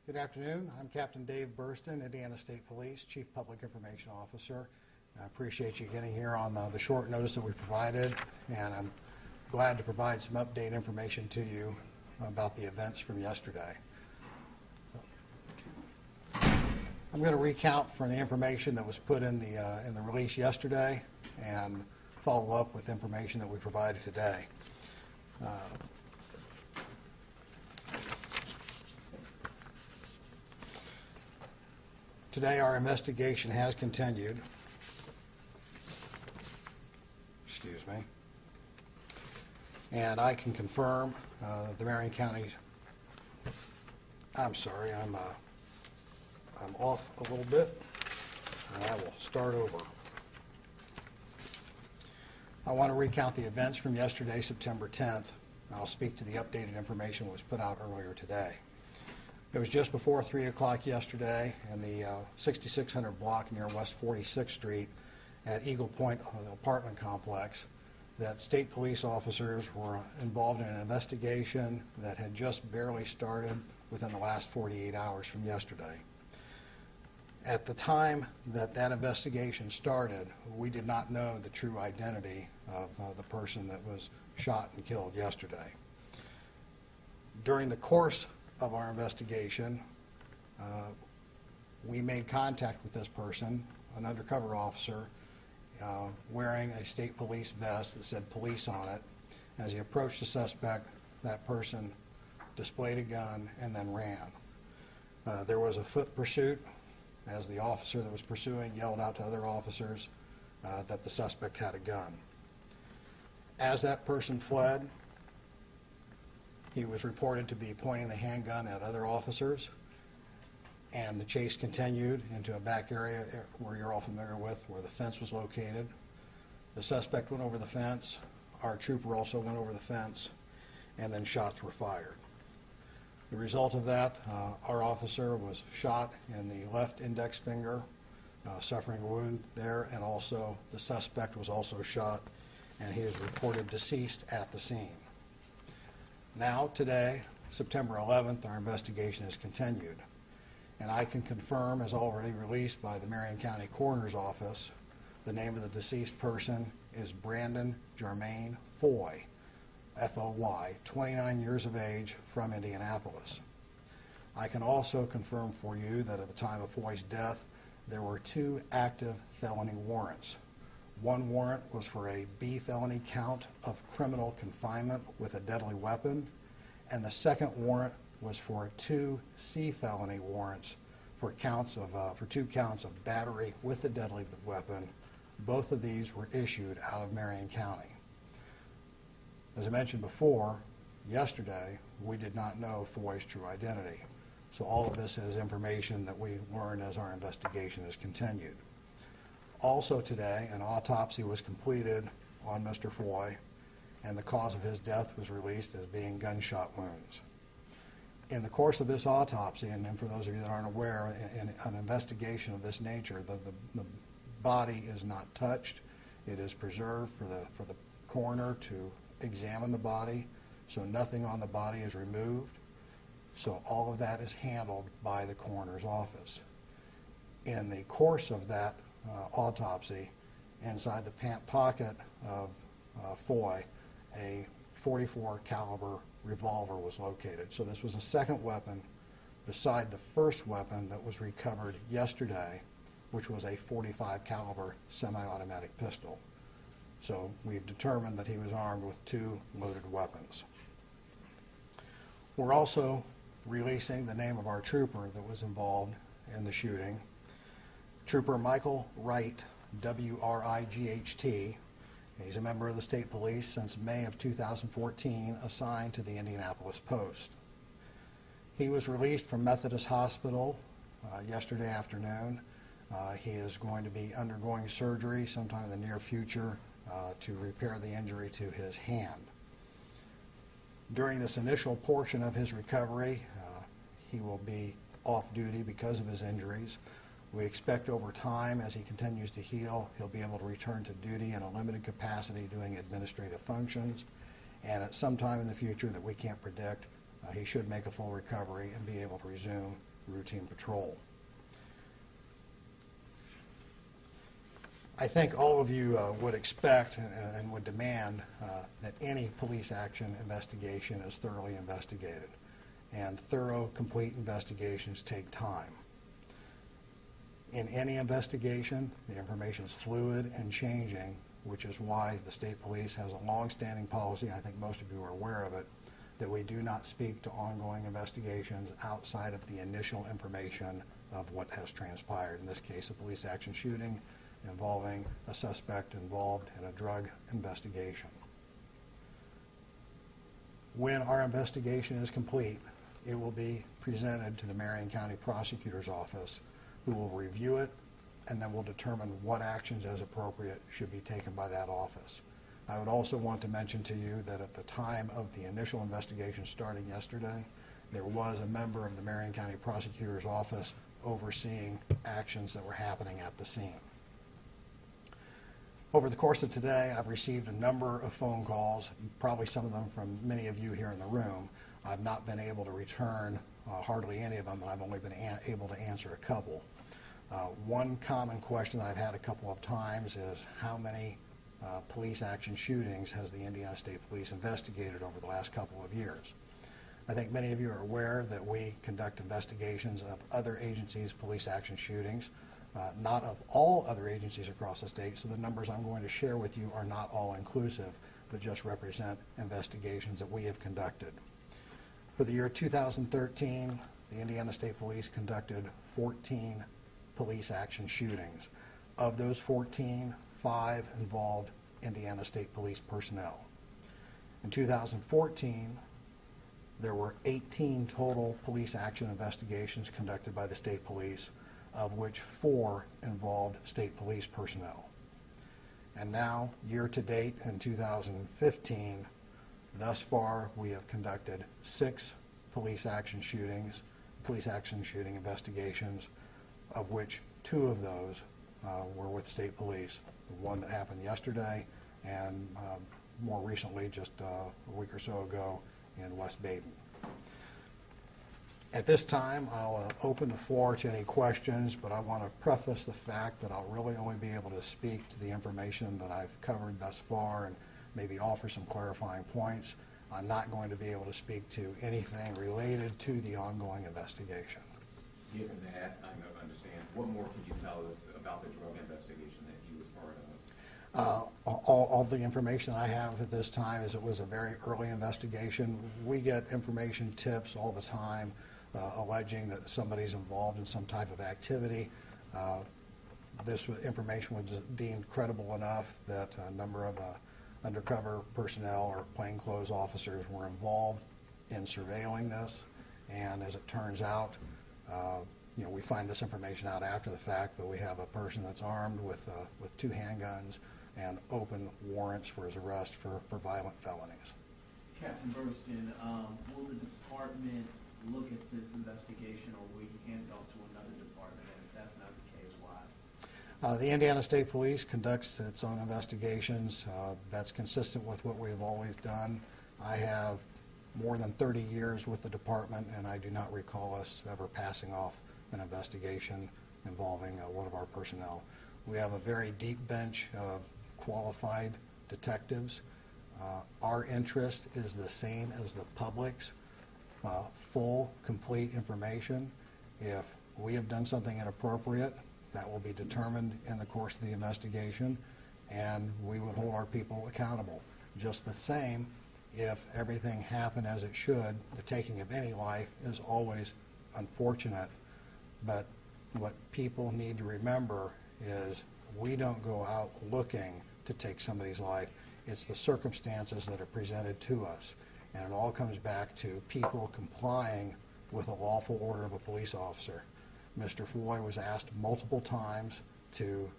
Good afternoon. I'm Captain Dave Burston, Indiana State Police, Chief Public Information Officer. I appreciate you getting here on the short notice that we provided, and I'm glad to provide some update information to you about the events from yesterday. I'm going to recount from the information that was put in the release yesterday and follow up with information that we provided today. Today our investigation has continued. Excuse me. And I can confirm the Marion County, I'm sorry, I'm off a little bit, and I will start over. I want to recount the events from yesterday, September 10th. I'll speak to the updated information that was put out earlier today. It was just before 3 o'clock yesterday in the 6600 block near West 46th Street at Eagle Point apartment complex that state police officers were involved in an investigation that had just barely started within the last 48 hours from yesterday. At the time that investigation started, we did not know the true identity of the person that was shot and killed yesterday. During the course of our investigation, we made contact with this person, an undercover officer, wearing a state police vest that said police on it. As he approached the suspect, that person displayed a gun and then ran. There was a foot pursuit as the officer that was pursuing yelled out to other officers that the suspect had a gun. As that person fled, he was reported to be pointing the handgun at other officers, and the chase continued into a back area where you're all familiar with, where the fence was located. The suspect went over the fence. Our trooper also went over the fence, and then shots were fired. The result of that, our officer was shot in the left index finger, suffering a wound there, and also the suspect was also shot, and he is reported deceased at the scene. Now, today, September 11th, our investigation is continued, and I can confirm, as already released by the Marion County Coroner's Office, the name of the deceased person is Brandon Jermaine Foy, F-O-Y, 29 years of age, from Indianapolis. I can also confirm for you that at the time of Foy's death, there were 2 active felony warrants. One warrant was for a B felony count of criminal confinement with a deadly weapon, and the second warrant was for 2 C felony warrants for 2 counts of battery with a deadly weapon. Both of these were issued out of Marion County. As I mentioned before, yesterday we did not know Foy's true identity. So all of this is information that we learned as our investigation is continued. Also today, an autopsy was completed on Mr. Foy, and the cause of his death was released as being gunshot wounds. In the course of this autopsy, and for those of you that aren't aware, in an investigation of this nature, the body is not touched. It is preserved for the coroner to examine the body, so nothing on the body is removed. So all of that is handled by the coroner's office. In the course of that autopsy, inside the pant pocket of Foy, a .44 caliber revolver was located. So this was a second weapon beside the first weapon that was recovered yesterday, which was a .45 caliber semi-automatic pistol. So we've determined that he was armed with 2 loaded weapons. We're also releasing the name of our trooper that was involved in the shooting. Trooper Michael Wright, W-R-I-G-H-T. He's a member of the state police since May of 2014, assigned to the Indianapolis Post. He was released from Methodist Hospital yesterday afternoon. He is going to be undergoing surgery sometime in the near future to repair the injury to his hand. During this initial portion of his recovery, he will be off duty because of his injuries. We expect over time, as he continues to heal, he'll be able to return to duty in a limited capacity doing administrative functions, and at some time in the future that we can't predict, he should make a full recovery and be able to resume routine patrol. I think all of you would expect and would demand that any police action investigation is thoroughly investigated. And thorough, complete investigations take time. In any investigation, the information is fluid and changing, which is why the state police has a long-standing policy, I think most of you are aware of it, that we do not speak to ongoing investigations outside of the initial information of what has transpired. In this case, a police action shooting involving a suspect involved in a drug investigation. When our investigation is complete, it will be presented to the Marion County Prosecutor's Office, who will review it and then will determine what actions as appropriate should be taken by that office. I would also want to mention to you that at the time of the initial investigation starting yesterday, there was a member of the Marion County Prosecutor's Office overseeing actions that were happening at the scene. Over the course of today, I've received a number of phone calls, probably some of them from many of you here in the room. I've not been able to return hardly any of them, and I've only been able to answer a couple. One common question that I've had a couple of times is how many police action shootings has the Indiana State Police investigated over the last couple of years? I think many of you are aware that we conduct investigations of other agencies' police action shootings, not of all other agencies across the state, so the numbers I'm going to share with you are not all inclusive, but just represent investigations that we have conducted. For the year 2013, the Indiana State Police conducted 14 police action shootings. Of those 14, 5 involved Indiana State Police personnel. In 2014, there were 18 total police action investigations conducted by the state police, of which 4 involved state police personnel. And now, year to date in 2015, thus far we have conducted 6 police action shooting investigations, of which 2 of those were with state police. The one that happened yesterday and more recently, just a week or so ago, in West Baden. At this time, I'll open the floor to any questions, but I want to preface the fact that I'll really only be able to speak to the information that I've covered thus far and maybe offer some clarifying points. I'm not going to be able to speak to anything related to the ongoing investigation. Given that, I understand, what more could you tell us about the drug investigation that you were part of? All the information I have at this time is it was a very early investigation. We get information tips all the time alleging that somebody's involved in some type of activity. This information was deemed credible enough that a number of undercover personnel or plainclothes officers were involved in surveilling this. And as it turns out, we find this information out after the fact, but we have a person that's armed with 2 handguns and open warrants for his arrest for violent felonies. Captain Burston, will the department look at this investigation, or will you hand it off to another department? And if that's not the case, why? The Indiana State Police conducts its own investigations. That's consistent with what we've always done. I have more than 30 years with the department, and I do not recall us ever passing off an investigation involving one of our personnel. We have a very deep bench of qualified detectives. Our interest is the same as the public's, full, complete information. If we have done something inappropriate, that will be determined in the course of the investigation, and we would hold our people accountable. Just the same, if everything happened as it should, the taking of any life is always unfortunate, but what people need to remember is we don't go out looking to take somebody's life. It's the circumstances that are presented to us. And it all comes back to people complying with a lawful order of a police officer. Mr. Foy was asked multiple times to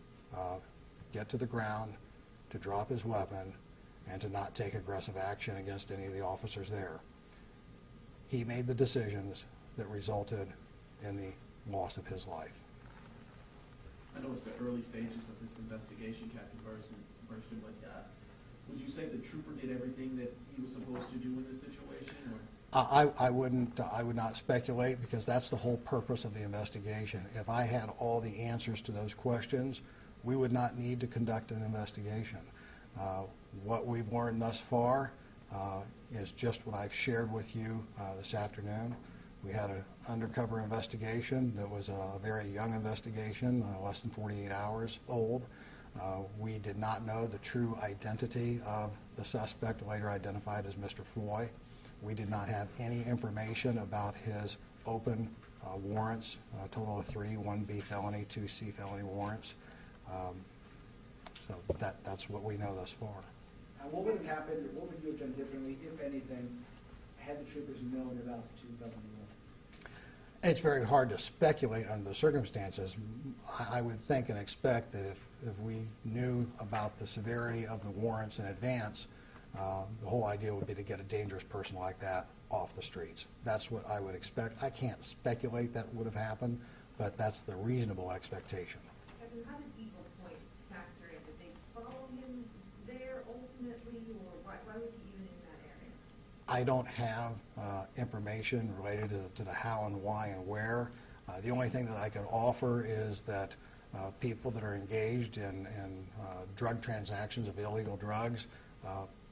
get to the ground, to drop his weapon, and to not take aggressive action against any of the officers there. He made the decisions that resulted in the loss of his life. I know it's the early stages of this investigation, Captain Burston, but would you say the trooper did everything that he was supposed to do in this situation? Or? I would not speculate, because that's the whole purpose of the investigation. If I had all the answers to those questions, we would not need to conduct an investigation. What we've learned thus far is just what I've shared with you this afternoon. We had an undercover investigation that was a very young investigation, less than 48 hours old. We did not know the true identity of the suspect, later identified as Mr. Foy. We did not have any information about his open warrants, a total of 3, 1 B felony, 2 C felony warrants. So that's what we know thus far. What would have happened, or what would you have done differently, if anything, had the troopers known about the 2 felony warrants? It's very hard to speculate under the circumstances. I would think and expect that if we knew about the severity of the warrants in advance, the whole idea would be to get a dangerous person like that off the streets. That's what I would expect. I can't speculate that would have happened, but that's the reasonable expectation. And how did Eagle Point factor in? Did they follow him there ultimately, or why was he even in that area? I don't have information related to the how and why and where. The only thing that I can offer is that people that are engaged in drug transactions of illegal drugs,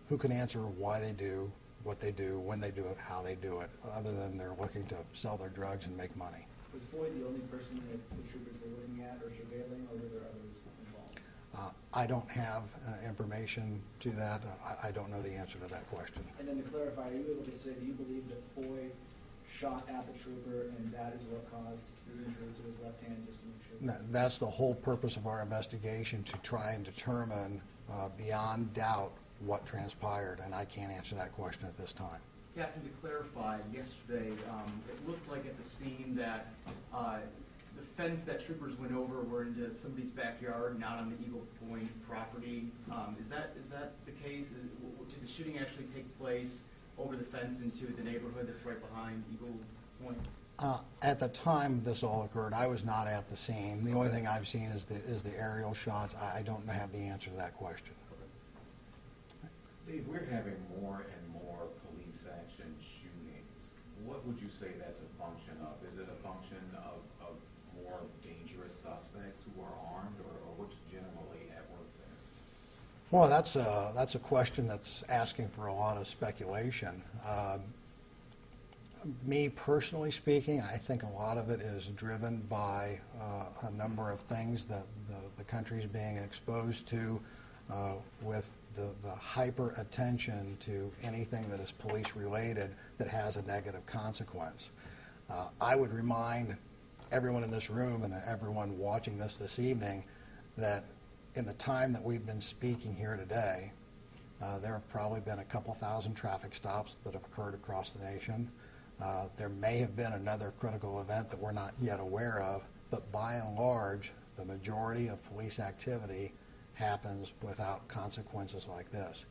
who can answer why they do what they do, when they do it, how they do it, other than they're looking to sell their drugs and make money. Was Foy the only person that the troopers were looking at or surveilling, or were there others involved? I don't have information to that. I don't know the answer to that question. And then to clarify, are you able to say, do you believe that Foy shot at the trooper and that is what caused the injury to his left hand, just to make sure? That's the whole purpose of our investigation, to try and determine beyond doubt what transpired, and I can't answer that question at this time. Captain, to clarify, yesterday, it looked like at the scene that the fence that troopers went over were into somebody's backyard, not on the Eagle Point property. Is that the case? Did the shooting actually take place over the fence into the neighborhood that's right behind Eagle Point? At the time this all occurred, I was not at the scene. The only thing I've seen is the aerial shots. I don't have the answer to that question. Dave, we're having more and more police action shootings. What would you say that's a function of? Is it a function of more dangerous suspects who are armed, or what's generally at work there? Well, that's a question that's asking for a lot of speculation. Me personally speaking, I think a lot of it is driven by a number of things that the country's being exposed to with the hyper attention to anything that is police related that has a negative consequence. I would remind everyone in this room and everyone watching this evening that in the time that we've been speaking here today, there have probably been a couple thousand traffic stops that have occurred across the nation. There may have been another critical event that we're not yet aware of, but by and large, the majority of police activity happens without consequences like this.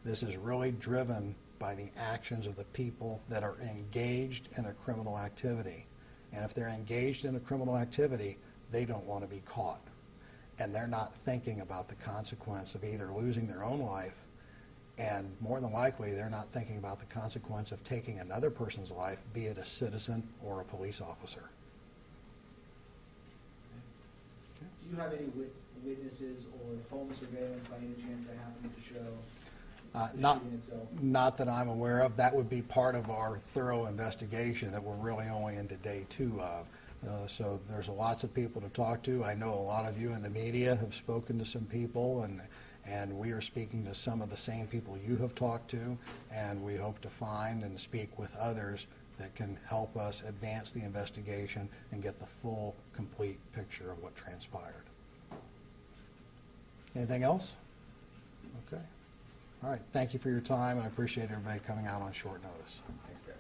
This is really driven by the actions of the people that are engaged in a criminal activity. And if they're engaged in a criminal activity, they don't want to be caught. And they're not thinking about the consequence of either losing their own life, and more than likely, they're not thinking about the consequence of taking another person's life, be it a citizen or a police officer. Do you have any witnesses or home surveillance by any chance that happened to show the shooting itself? Not that I'm aware of. That would be part of our thorough investigation that we're really only into day 2 of. So there's lots of people to talk to. I know a lot of you in the media have spoken to some people, and we are speaking to some of the same people you have talked to, and we hope to find and speak with others that can help us advance the investigation and get the full, complete picture of what transpired. Anything else? Okay. All right. Thank you for your time, and I appreciate everybody coming out on short notice. Thanks, Captain.